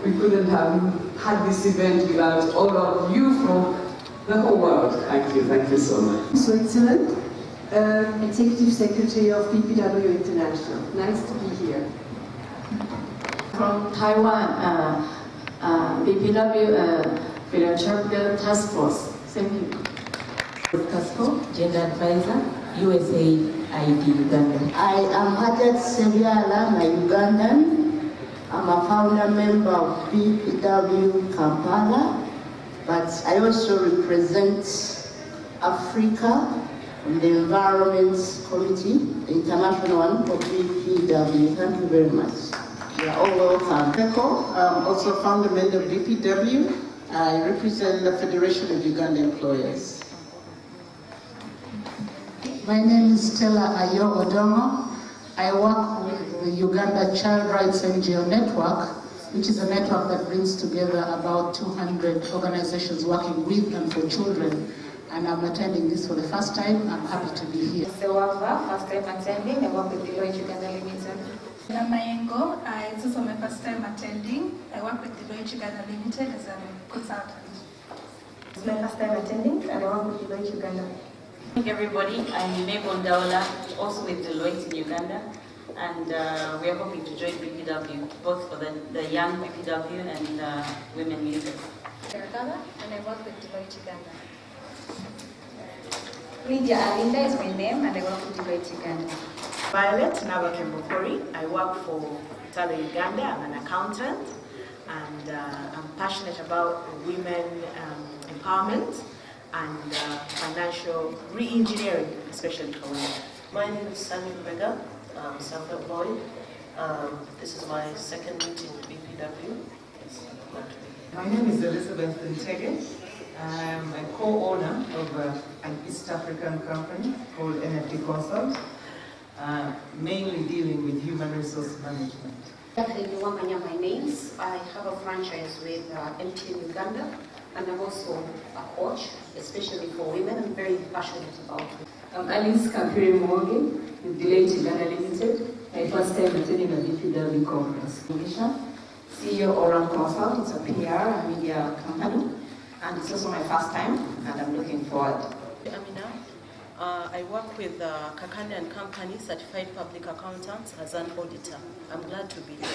We couldn't have had this event without all of you from the whole world. Thank you so much. Switzerland, Executive Secretary of BPW International. Nice to be here. From Taiwan, BPW Philanthropic Task Force. Thank you. Casco, Gender Advisor, USAID Uganda. I am Hajat Sebiala, my Ugandan. I'm a founder member of BPW Kampala, but I also represent Africa on the Environment Committee, the international one for BPW. Thank you very much. You are all welcome. I'm also founder member of BPW. I represent the Federation of Uganda Employers. My name is Stella Ayo Odongo. I work with the Uganda Child Rights NGO Network, which is a network that brings together about 200 organizations working with and for children. And I'm attending this for the first time. I'm happy to be here. Sewava, first time attending. I work with Deloitte Uganda Limited. Namayengo, it's also my first time attending. I work with Deloitte Uganda Limited as a consultant. It's my first time attending and I work with Deloitte Uganda. Hey everybody, I'm Mabel Daula, also with Deloitte in Uganda, and we are hoping to join BPW, both for the young BPW and women leaders. And I work with Deloitte Uganda. Lydia Alinda is my name and I work with Deloitte Uganda. Violet Nabakembokori, I work for Tala Uganda. I'm an accountant and I'm passionate about women empowerment and financial re-engineering, especially for women. My name is Sammy Rubega. I'm self-employed. This is my second meeting with BPW. My name is Elizabeth Ntege. I'm a co-owner of an East African company called NFT Consult, mainly dealing with human resource management. My name is, I have a franchise with MTN Uganda, and I'm also a coach, especially for women. I'm very passionate about it. I'm Alice Kapiri Morgan with Deloitte Uganda Limited. My first time attending a BPW conference. CEO Oran Consult, it's a PR, a media company, and it's also my first time, and I'm looking forward. Amina, I work with Kakane and Company, Certified Public Accountants as an auditor. I'm glad to be here.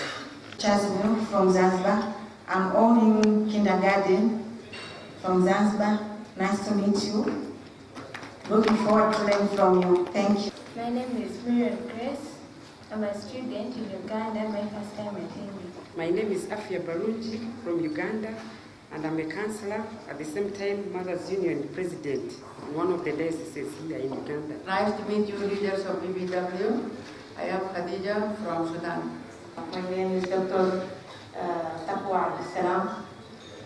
Chazimir from Zanzibar. I'm owning kindergarten from Zanzibar. Nice to meet you. Looking forward to learning from you. Thank you. My name is Miriam Grace. I'm a student in Uganda, my first time attending. My name is Afia Barunji from Uganda, and I'm a counselor, at the same time Mothers Union President on one of the dioceses here in Uganda. Nice to meet you, leaders of BPW. I am Khadija from Sudan. My name is Dr. Taqwa Salam.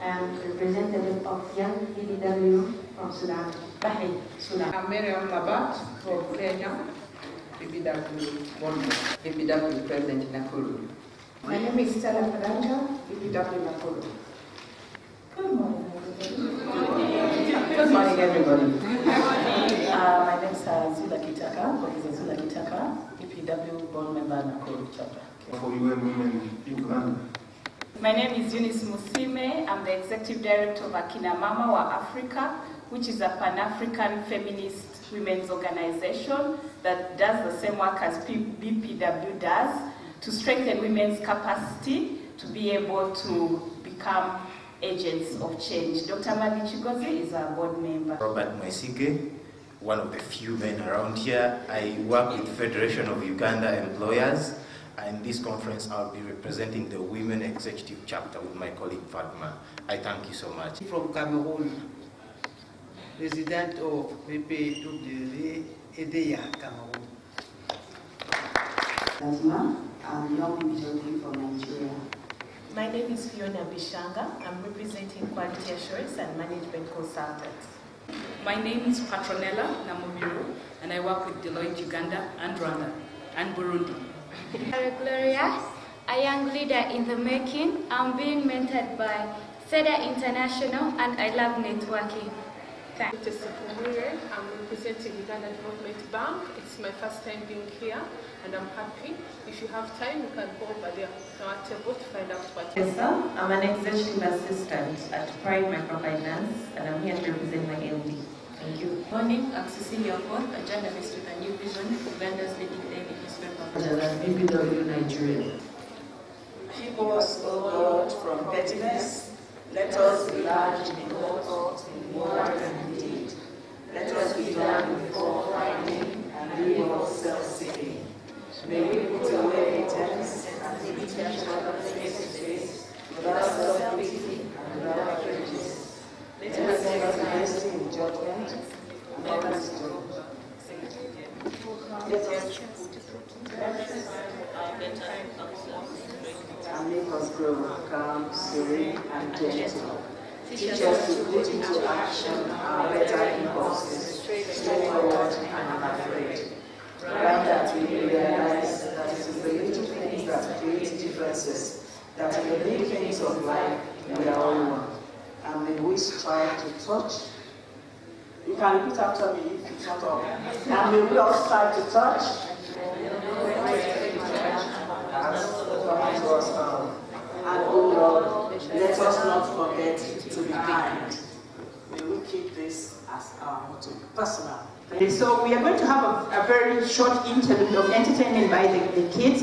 I am representative of Young BPW from Sudan, Bahrain, Sudan. I'm Miriam Labat from Kenya, BPW Bondo, BPW President in Nakuru. My name is Stella Padanja, BPW Nakuru. Good morning, everybody. Good morning, everybody. My name is Zula Kitaka, Professor Zula Kitaka, BPW Board Member Nakuru Chapter. For UN Women in Uganda. My name is Eunice Musime. I'm the Executive Director of Akina Mama wa Africa, which is a Pan-African feminist women's organization that does the same work as BPW does to strengthen women's capacity to be able to become agents of change. Dr. Magi Chigozi is our board member. Robert Mwaisige, one of the few men around here. I work with the Federation of Uganda Employers, and this conference I'll be representing the Women Executive Chapter with my colleague Fatma. I thank you so much. From Cameroon, resident of BPW Edea, Cameroon. I'm young Bijogi from Nigeria. My name is Fiona Bishanga. I'm representing Quality Assurance and Management Consultants. My name is Patronella Namubiru, and I work with Deloitte Uganda and Rwanda and Burundi. Gloria, a young leader in the making. I'm being mentored by SEDA International, and I love networking. I'm representing Uganda Development Bank. It's my first time being here, and I'm happy. If you have time, you can go over there to our table to find out what. Yes, sir. I'm an executive assistant at Pride Microfinance, and I'm here to represent my LD. Thank you. Morning, I'm Cecilia Okoth, a journalist with a new vision, Uganda's leading daily newspaper. BPW Nigeria. Keep us, O God, from pettiness. Let us be large in thought, in word and deed. Let us be done before finding and leave off self-seeking. May we put away pretense and meet each other face to face without self-pity and without prejudice. Let us recognize in judgment and let us do. And make us grow calm, serene, and gentle. Teach us to put into action our better impulses, straightforward and unafraid. Grant that we realize that it is the little things that create differences, that in the big things of life we are all one. And may we strive to touch. You can repeat after me if it's not all. And may we all strive to touch. And oh Lord, let us not forget to be kind. May we keep this as our motto, personal. So we are going to have a very short interlude of entertainment by the kids.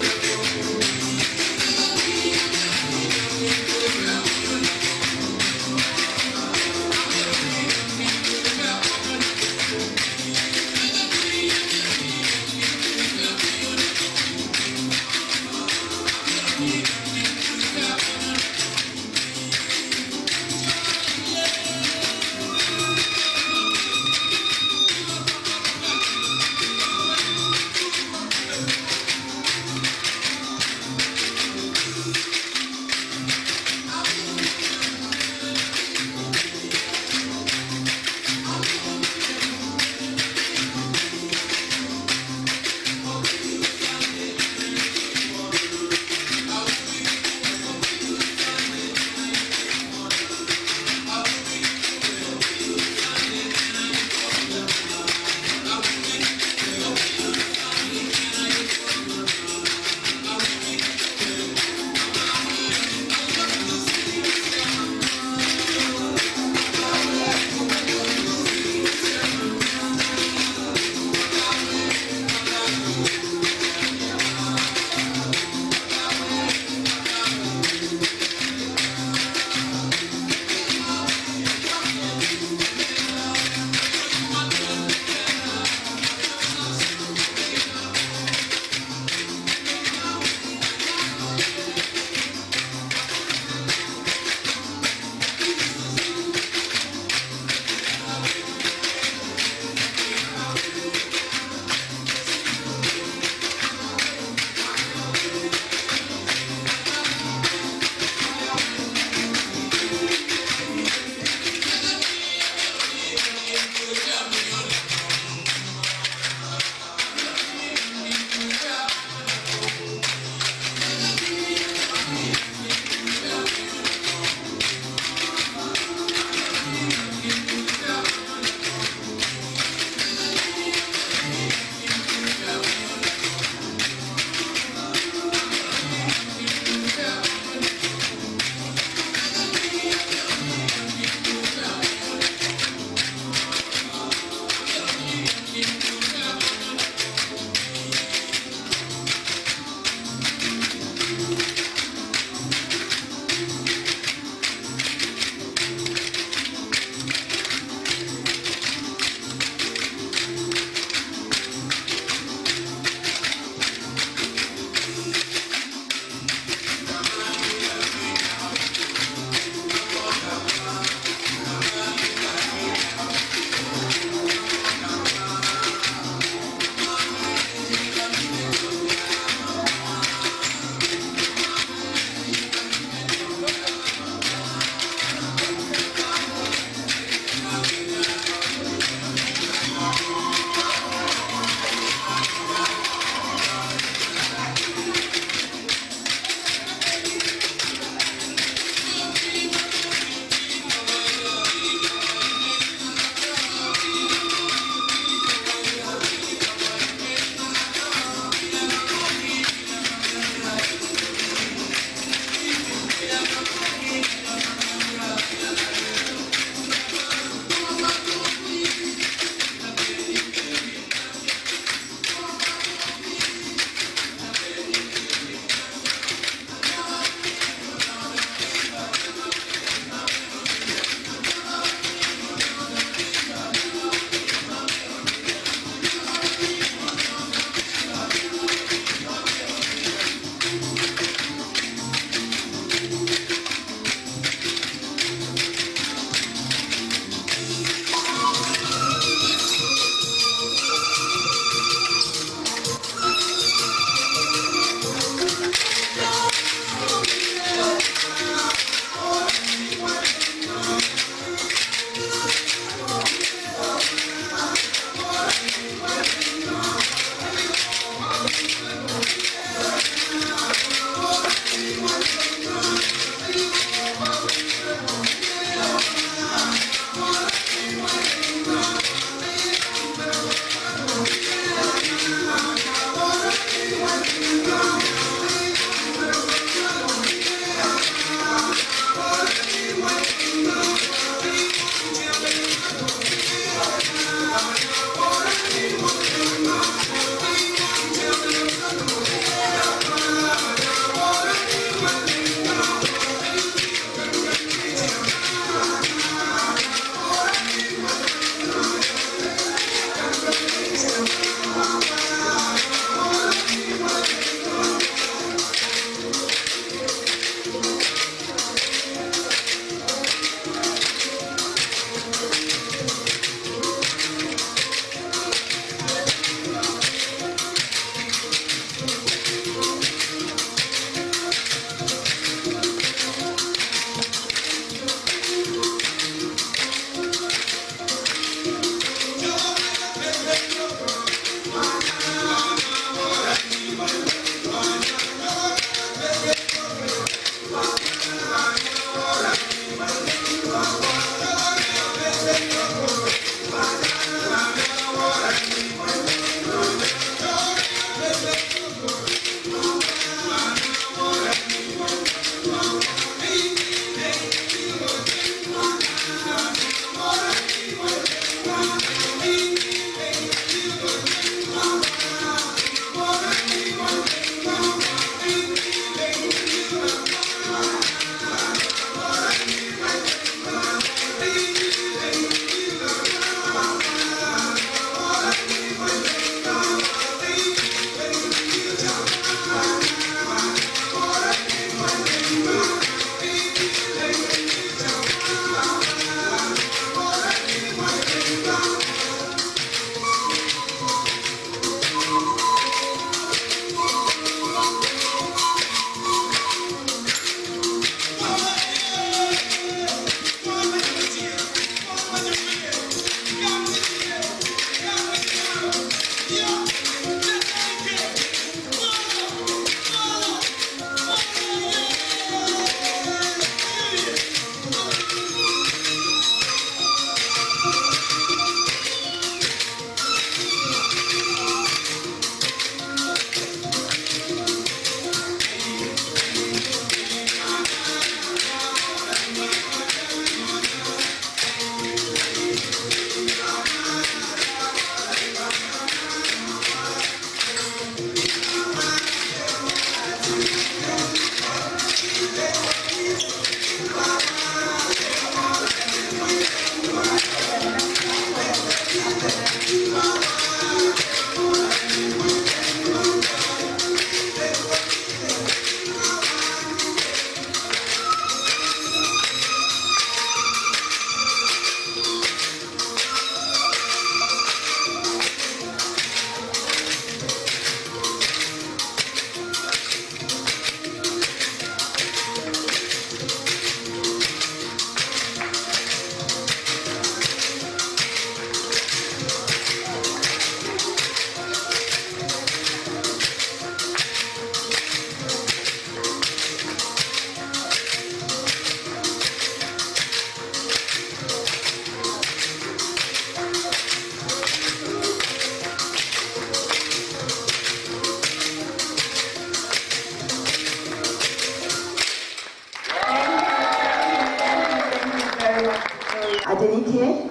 Adenike,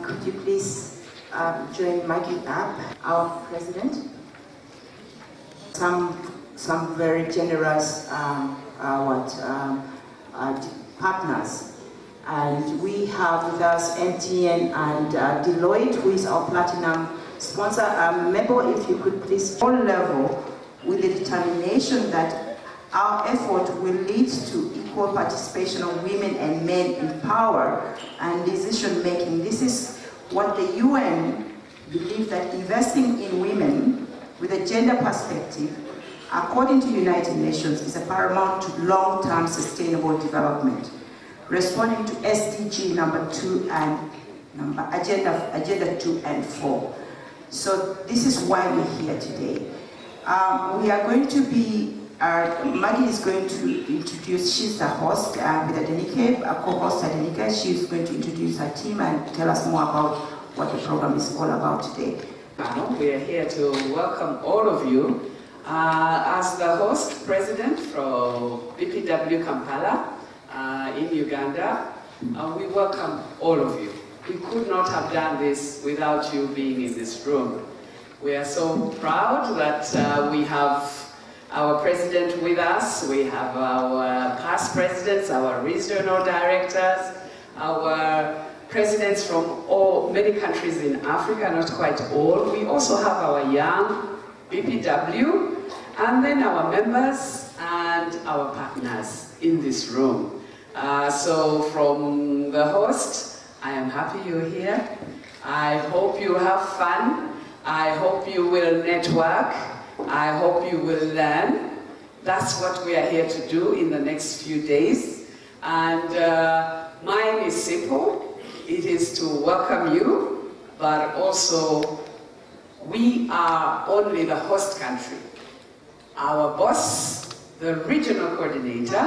could you please join Maggie up, our president? Some very generous partners. And we have with us MTN and Deloitte, who is our platinum sponsor. Member, if you could please, all level, with the determination that our effort will lead to equal participation of women and men in power and decision making. This is what the UN believes, that investing in women with a gender perspective, according to United Nations, is a paramount to long-term sustainable development. Responding to SDG number 2 and agenda 2 and 4. So this is why we're here today. We are going to be, Maggie is going to introduce, she's the host with Adenike, a co-host Adenike. She's going to introduce her team and tell us more about what the program is all about today. We are here to welcome all of you. As the host president from BPW Kampala, in Uganda, we welcome all of you. We could not have done this without you being in this room. We are so proud that we have our president with us. We have our past presidents, our regional directors, our presidents from many countries in Africa, not quite all. We also have our young BPW, and then our members and our partners in this room. So from the host, I am happy you're here. I hope you have fun. I hope you will network. I hope you will learn. That's what we are here to do in the next few days. And mine is simple. It is to welcome you, but also we are only the host country. Our boss, the regional coordinator,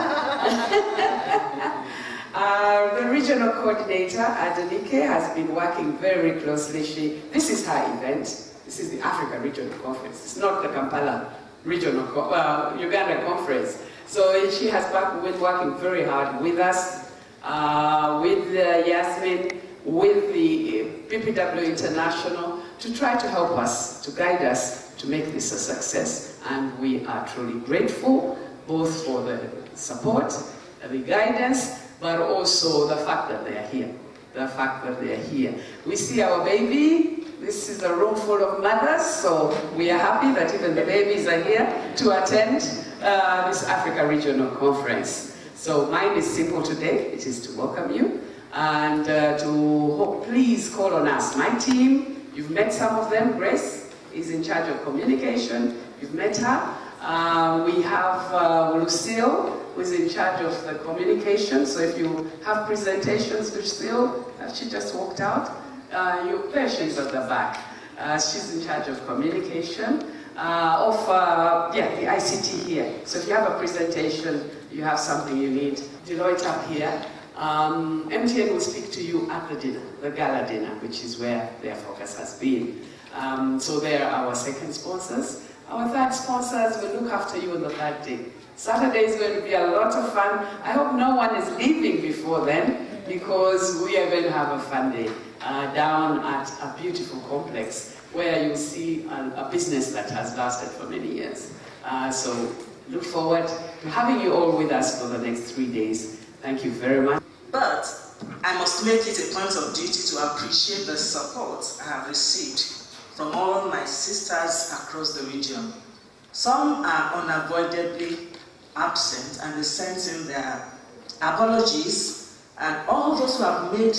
Adenike, has been working very closely. This is her event. This is the Africa Regional Conference. It's not the Kampala Regional Uganda Conference. So she has been working very hard with us, with Yasmin, with the BPW International, to try to help us, to guide us, to make this a success. And we are truly grateful, both for the support, the guidance, but also the fact that they are here. The fact that they are here. We see our baby. This is a room full of mothers, so we are happy that even the babies are here to attend this Africa Regional Conference. So mine is simple today. It is to welcome you and please call on us. My team, you've met some of them. Grace is in charge of communication. You've met her. We have Lucille, who is in charge of the communication. So if you have presentations, Lucille, she just walked out. There she is at the back. She's in charge of communication, the ICT here. So if you have a presentation, you have something you need, Deloitte up here. MTN will speak to you at the dinner, the gala dinner, which is where their focus has been. So they are our second sponsors. Our third sponsors will look after you on the third day. Saturday is going to be a lot of fun. I hope no one is leaving before then, because we are going to have a fun day down at a beautiful complex where you'll see a business that has lasted for many years. So look forward to having you all with us for the next 3 days. Thank you very much. But I must make it a point of duty to appreciate the support I have received from all my sisters across the region. Some are unavoidably absent, and they sent in their apologies, and all those who have made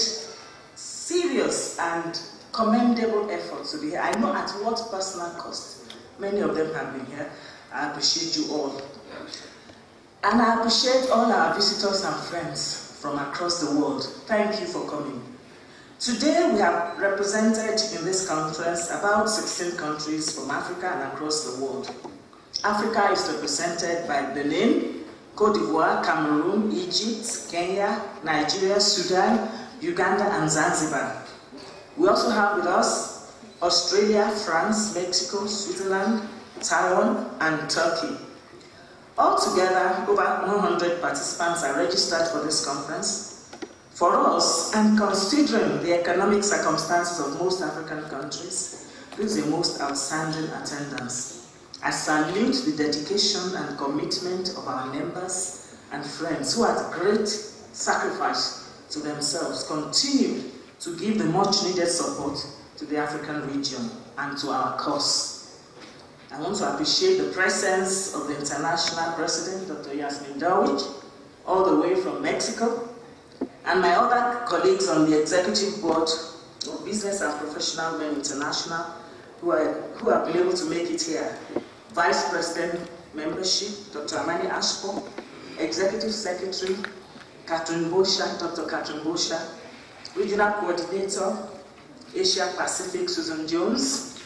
serious and commendable efforts to be here. I know at what personal cost. Many of them have been here. I appreciate you all. And I appreciate all our visitors and friends from across the world. Thank you for coming. Today we have represented in this conference about 16 countries from Africa and across the world. Africa is represented by Benin, Cote d'Ivoire, Cameroon, Egypt, Kenya, Nigeria, Sudan, Uganda, and Zanzibar. We also have with us Australia, France, Mexico, Switzerland, Taiwan, and Turkey. Altogether, over 100 participants are registered for this conference. For us, and considering the economic circumstances of most African countries, this is the most outstanding attendance. I salute the dedication and commitment of our members and friends who at great sacrifice to themselves continue to give the much needed support to the African region and to our cause. I want to appreciate the presence of the International President, Dr. Yasmin Darwich, all the way from Mexico, and my other colleagues on the Executive Board of Business and Professional Women International who have been able to make it here. Vice President Membership, Dr. Amani Ashpo, Executive Secretary, Catherine Bosha, Dr. Catherine Bosha, Regional Coordinator, Asia Pacific, Susan Jones.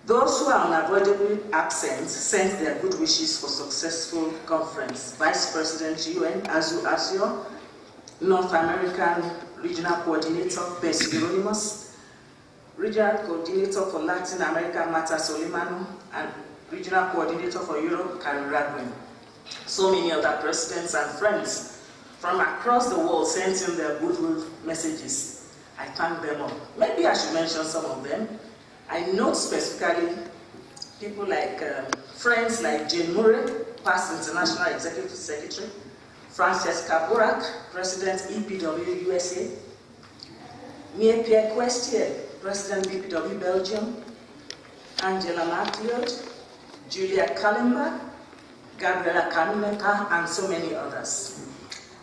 Those who are unavoidably absent sent their good wishes for successful conference. Vice President UN, Azu Asio, North American Regional Coordinator, Bessie Hieronymus, Regional Coordinator for Latin America, Marta Solimano, and Regional Coordinator for Europe, Karen Ragwin. So many other presidents and friends from across the world sent in their goodwill messages. I thank them all. Maybe I should mention some of them. I note specifically people like friends like Jane Murray, past International Executive Secretary, Francesca Burak, President EPW USA, Mie-Pierre Questier, President BPW Belgium, Angela Mathieu, Julia Kalimba, Gabriela Kanumeka, and so many others.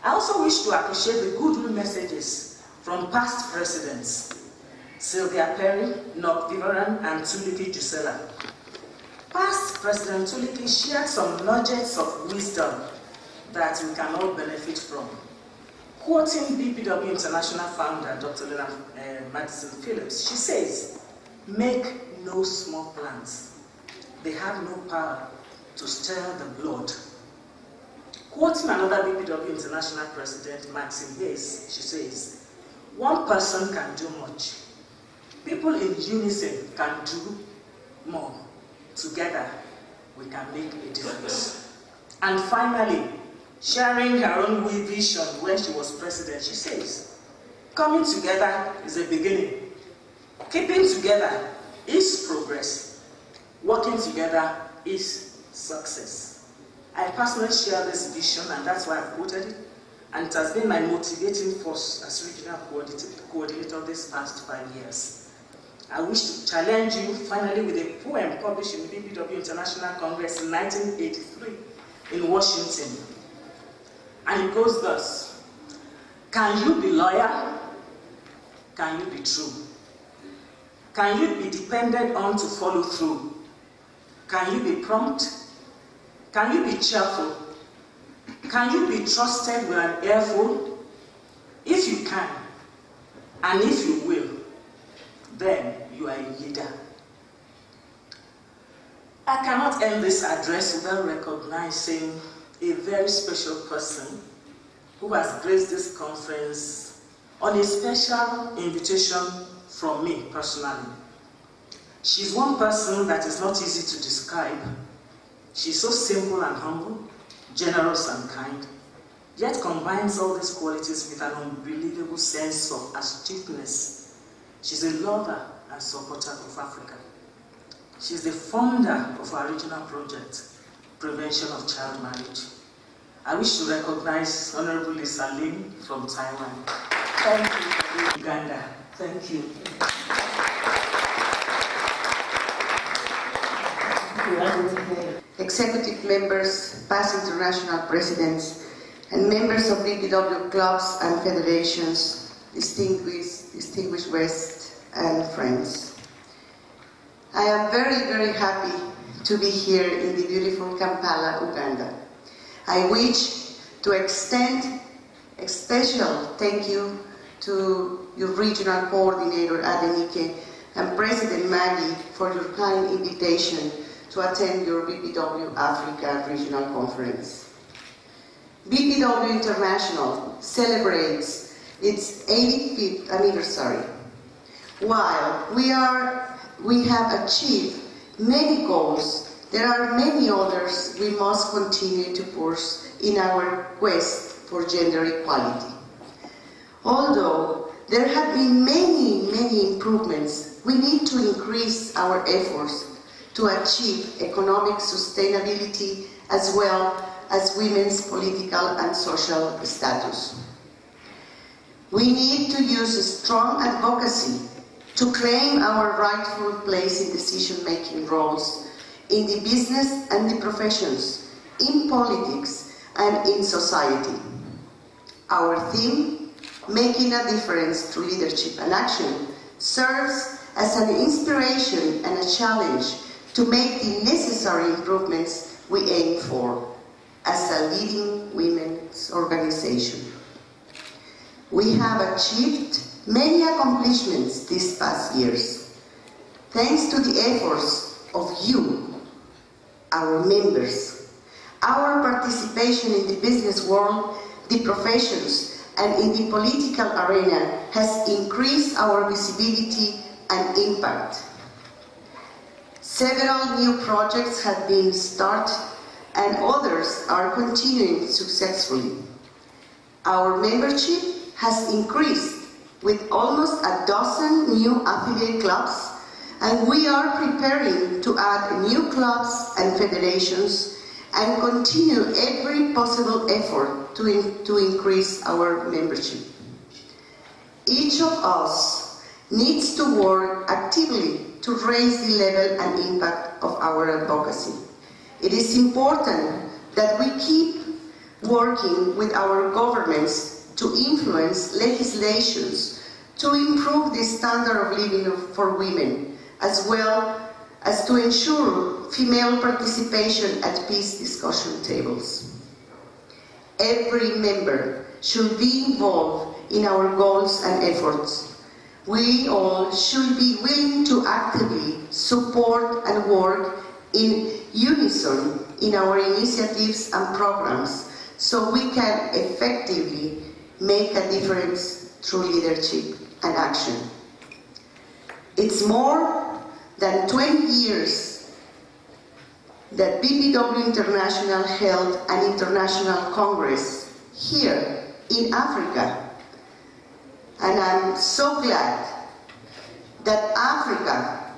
I also wish to appreciate the goodwill messages from past presidents, Sylvia Perry, Nock Vivaran, and Tuliki Jusela. Past President Tuliki shared some nuggets of wisdom that we can all benefit from. Quoting BPW International founder, Dr. Leonard Madison Phillips, she says, "Make no small plans. They have no power to stir the blood." Quoting another BPW International president, Maxine Hayes, she says, "One person can do much. People in unison can do more. Together, we can make a difference." And finally, sharing her own vision when she was president, she says, "Coming together is a beginning. Keeping together is progress. Working together is success." I personally share this vision, and that's why I've quoted it, and it has been my motivating force as regional coordinator this past 5 years. I wish to challenge you finally with a poem published in the BPW International Congress in 1983 in Washington. And it goes thus: "Can you be loyal? Can you be true? Can you be depended on to follow through? Can you be prompt? Can you be cheerful? Can you be trusted with an earful? If you can, and if you will, then you are a leader." I cannot end this address without recognizing a very special person who has graced this conference on a special invitation from me personally. She's one person that is not easy to describe. She's so simple and humble, generous and kind, yet combines all these qualities with an unbelievable sense of astuteness. She's a lover and supporter of Africa. She's the founder of our regional project, Prevention of Child Marriage. I wish to recognize Honorable Lisa Lim from Taiwan. Thank you. Uganda. Thank you. Executive members, past international presidents, and members of BPW clubs and federations, distinguished guests and friends. I am very, very happy to be here in the beautiful Kampala, Uganda. I wish to extend a special thank you to your regional coordinator, Adenike, and President Maggie for your kind invitation to attend your BPW Africa Regional Conference. BPW International celebrates its 85th anniversary. While we have achieved many goals, there are many others we must continue to pursue in our quest for gender equality. Although there have been many improvements, we need to increase our efforts to achieve economic sustainability as well as women's political and social status. We need to use strong advocacy to claim our rightful place in decision-making roles in the business and the professions, in politics and in society. Our theme, Making a Difference Through Leadership and Action, serves as an inspiration and a challenge to make the necessary improvements we aim for as a leading women's organization. We have achieved many accomplishments these past years, thanks to the efforts of you, our members. Our participation in the business world, the professions, and in the political arena has increased our visibility and impact. Several new projects have been started and others are continuing successfully. Our membership has increased with almost a dozen new affiliate clubs, and we are preparing to add new clubs and federations and continue every possible effort to increase our membership. Each of us needs to work actively to raise the level and impact of our advocacy. It is important that we keep working with our governments to influence legislations to improve the standard of living for women, as well as to ensure female participation at peace discussion tables. Every member should be involved in our goals and efforts. We all should be willing to actively support and work in unison in our initiatives and programs so we can effectively make a difference through leadership and action. It's more than 20 years that BPW International held an international congress here in Africa. And I'm so glad that Africa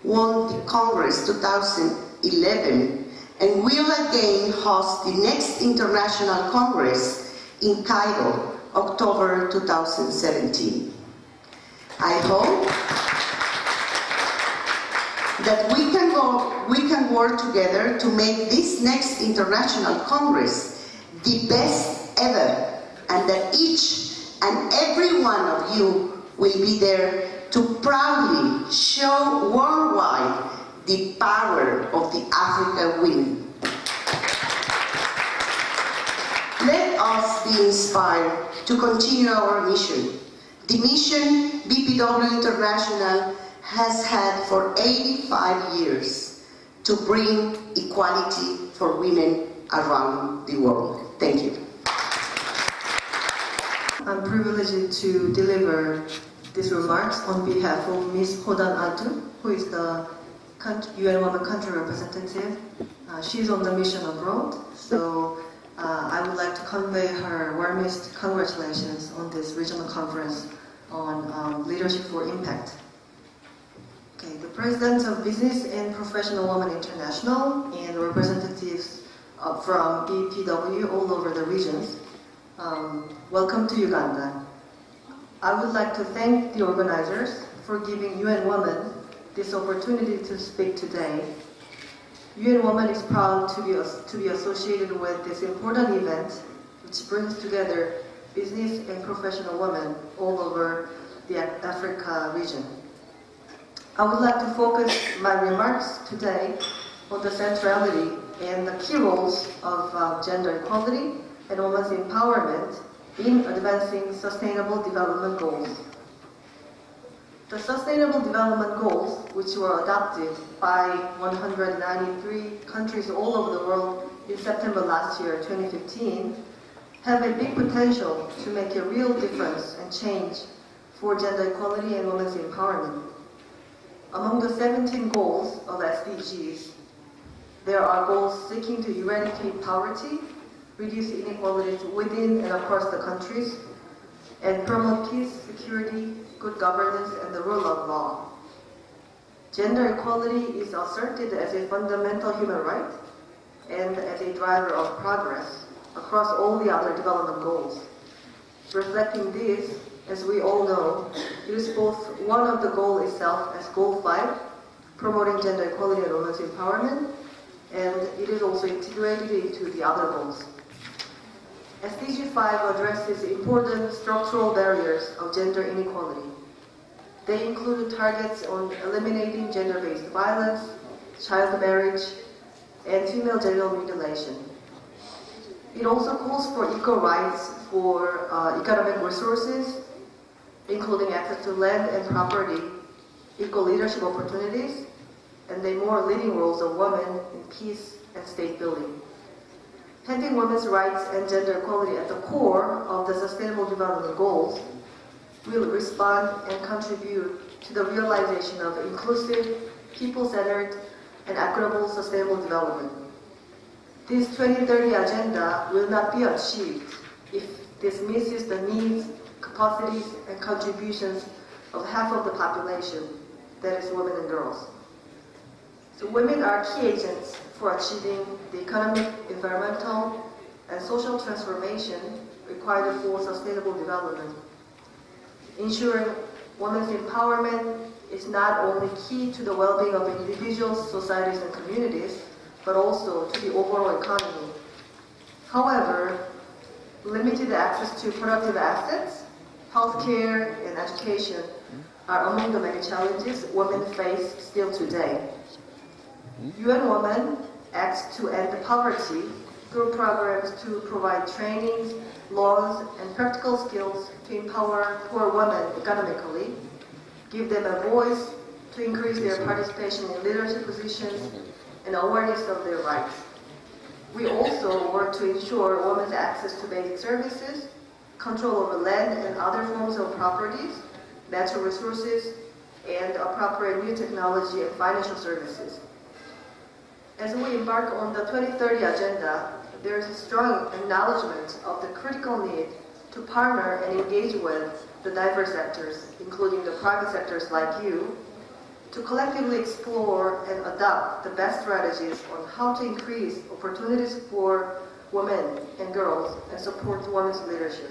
won the Congress 2011 and will again host the next International Congress in Cairo, October 2017. I hope that we can work together to make this next International Congress the best ever, and that each and every one of you will be there to proudly show worldwide the power of the African women. Let us be inspired to continue our mission. The mission BPW International has had for 85 years to bring equality for women around the world. Thank you. I'm privileged to deliver these remarks on behalf of Ms. Hodan Atu, who is the UN Women Country Representative. She's on the mission abroad, so I would like to convey her warmest congratulations on this regional conference on Leadership for Impact. Okay, the President of Business and Professional Women International and representatives from BPW all over the regions, welcome to Uganda. I would like to thank the organizers for giving UN Women this opportunity to speak today. UN Women is proud to be associated with this important event, which brings together business and professional women all over the Africa region. I would like to focus my remarks today on the centrality and the key roles of gender equality and women's empowerment in advancing Sustainable Development Goals. The Sustainable Development Goals, which were adopted by 193 countries all over the world in September last year, 2015, have a big potential to make a real difference and change for gender equality and women's empowerment. Among the 17 goals of SDGs, there are goals seeking to eradicate poverty, reduce inequalities within and across the countries, and promote peace, security, good governance, and the rule of law. Gender equality is asserted as a fundamental human right and as a driver of progress across all the other development goals. Reflecting this, as we all know, it is both one of the goal itself as Goal 5, promoting gender equality and women's empowerment, and it is also integrated into the other goals. SDG 5 addresses important structural barriers of gender inequality. They include targets on eliminating gender-based violence, child marriage, and female genital mutilation. It also calls for equal rights for economic resources, including access to land and property, equal leadership opportunities, and the more leading roles of women in peace and state building. Having women's rights and gender equality at the core of the Sustainable Development Goals will respond and contribute to the realization of inclusive, people-centered, and equitable sustainable development. This 2030 agenda will not be achieved if this misses the needs, capacities, and contributions of half of the population, that is women and girls. So women are key agents for achieving the economic, environmental, and social transformation required for sustainable development. Ensuring women's empowerment is not only key to the well-being of individuals, societies, and communities, but also to the overall economy. However, limited access to productive assets, healthcare, and education are among the many challenges women face still today. UN Women acts to end poverty through programs to provide trainings, loans, and practical skills to empower poor women economically, give them a voice to increase their participation in leadership positions, and awareness of their rights. We also work to ensure women's access to basic services, control over land and other forms of properties, natural resources, and appropriate new technology and financial services. As we embark on the 2030 agenda, there is a strong acknowledgement of the critical need to partner and engage with the diverse sectors, including the private sectors like you, to collectively explore and adopt the best strategies on how to increase opportunities for women and girls and support women's leadership.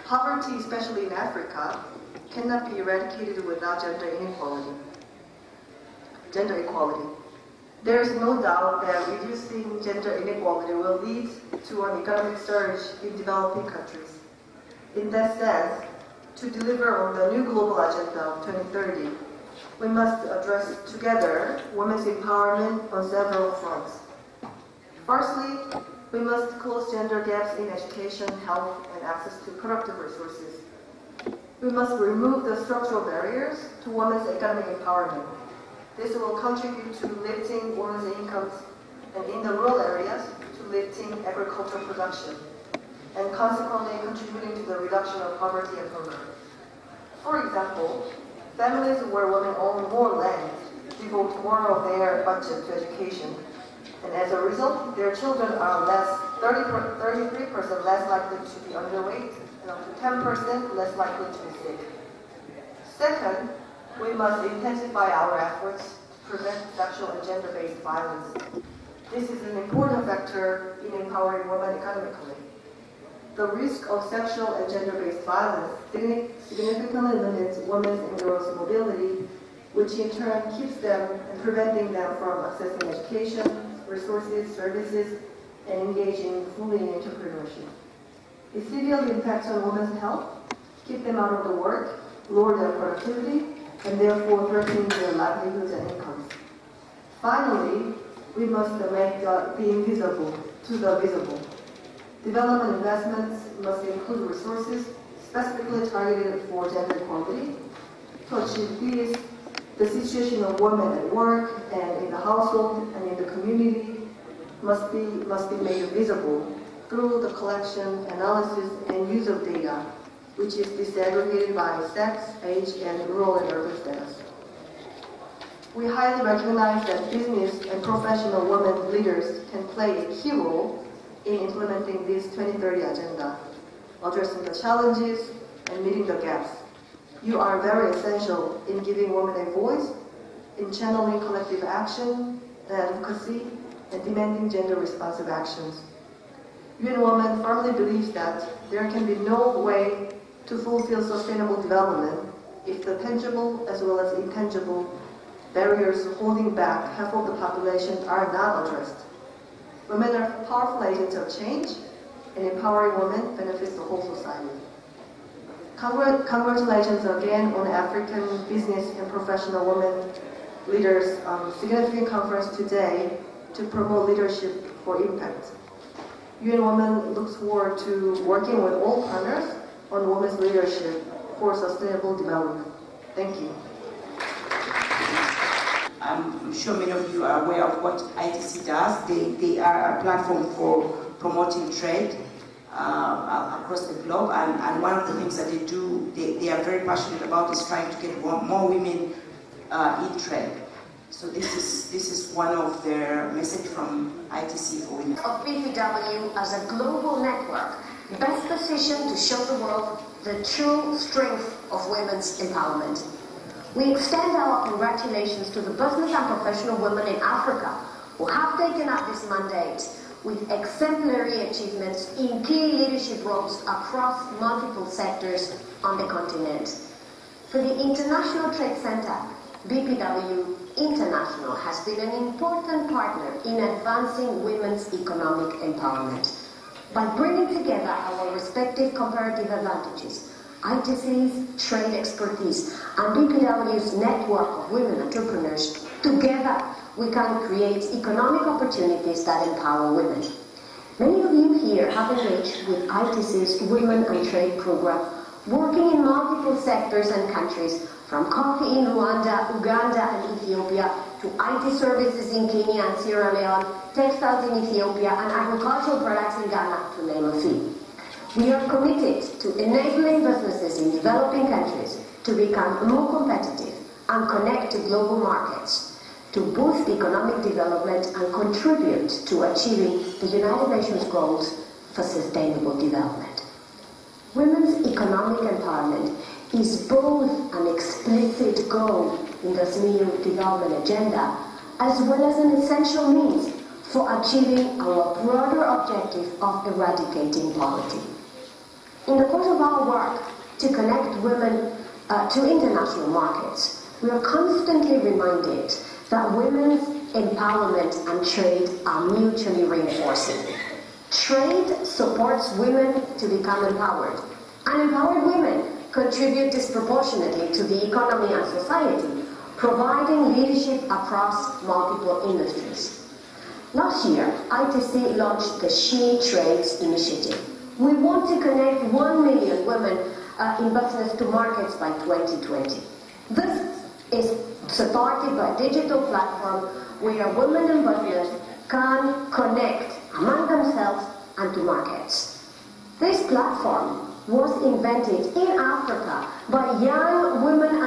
Poverty, especially in Africa, cannot be eradicated without gender equality. There is no doubt that reducing gender inequality will lead to an economic surge in developing countries. In that sense, to deliver on the new global agenda of 2030, we must address together women's empowerment on several fronts. Firstly, we must close gender gaps in education, health, and access to productive resources. We must remove the structural barriers to women's economic empowerment. This will contribute to lifting women's incomes, and in the rural areas, to lifting agricultural production, and consequently contributing to the reduction of poverty and hunger. For example, families where women own more land devote more of their budget to education, and as a result, their children are 33% less likely to be underweight and up to 10% less likely to be sick. Second, we must intensify our efforts to prevent sexual and gender-based violence. This is an important factor in empowering women economically. The risk of sexual and gender-based violence significantly limits women's and girls' mobility, which in turn keeps them and preventing them from accessing education, resources, services, and engaging fully in entrepreneurship. It severely impacts on women's health, keep them out of the work, lower their productivity, and therefore threatening their livelihoods and incomes. Finally, we must make the invisible to the visible. Development investments must include resources specifically targeted for gender equality. To achieve this, the situation of women at work and in the household and in the community must be made visible through the collection, analysis, and use of data, which is disaggregated by sex, age, and rural and urban status. We highly recognize that business and professional women leaders can play a key role in implementing this 2030 agenda. addressing the challenges, and meeting the gaps. You are very essential in giving women a voice, in channeling collective action, advocacy, and demanding gender-responsive actions. UN Women firmly believes that there can be no way to fulfill sustainable development if the tangible as well as intangible barriers holding back half of the population are not addressed. Women are powerful agents of change, and empowering women benefits the whole society. Congratulations again on African business and professional women leaders' significant conference today to promote leadership for impact. UN Women looks forward to working with all partners on women's leadership for sustainable development. Thank you. I'm sure many of you are aware of what ITC does. They are a platform for promoting trade across the globe, and one of the things that they do, they are very passionate about is trying to get more women in trade. So this is one of their message from ITC for women. Of BPW as a global network, best positioned to show the world the true strength of women's empowerment. We extend our congratulations to the business and professional women in Africa who have taken up this mandate with exemplary achievements in key leadership roles across multiple sectors on the continent. For the International Trade Center, BPW International has been an important partner in advancing women's economic empowerment. By bringing together our respective comparative advantages, ITC's trade expertise, and BPW's network of women entrepreneurs, together we can create economic opportunities that empower women. Many of you here have engaged with ITC's Women and Trade program, working in multiple sectors and countries, from coffee in Rwanda, Uganda, and Ethiopia, to IT services in Kenya and Sierra Leone, textiles in Ethiopia, and agricultural products in Ghana, to name a few. We are committed to enabling businesses in developing countries to become more competitive and connect to global markets, to boost economic development and contribute to achieving the United Nations goals for sustainable development. Women's economic empowerment is both an explicit goal in this new development agenda, as well as an essential means for achieving our broader objective of eradicating poverty. In the course of our work to connect women to international markets, we are constantly reminded that women's empowerment and trade are mutually reinforcing. Trade supports women to become empowered, and empowered women contribute disproportionately to the economy and society, providing leadership across multiple industries. Last year, ITC launched the She Trades Initiative. We want to connect 1 million women in business to markets by 2020. This is supported by a digital platform where women in business can connect among themselves and to markets. This platform was invented in Africa by young women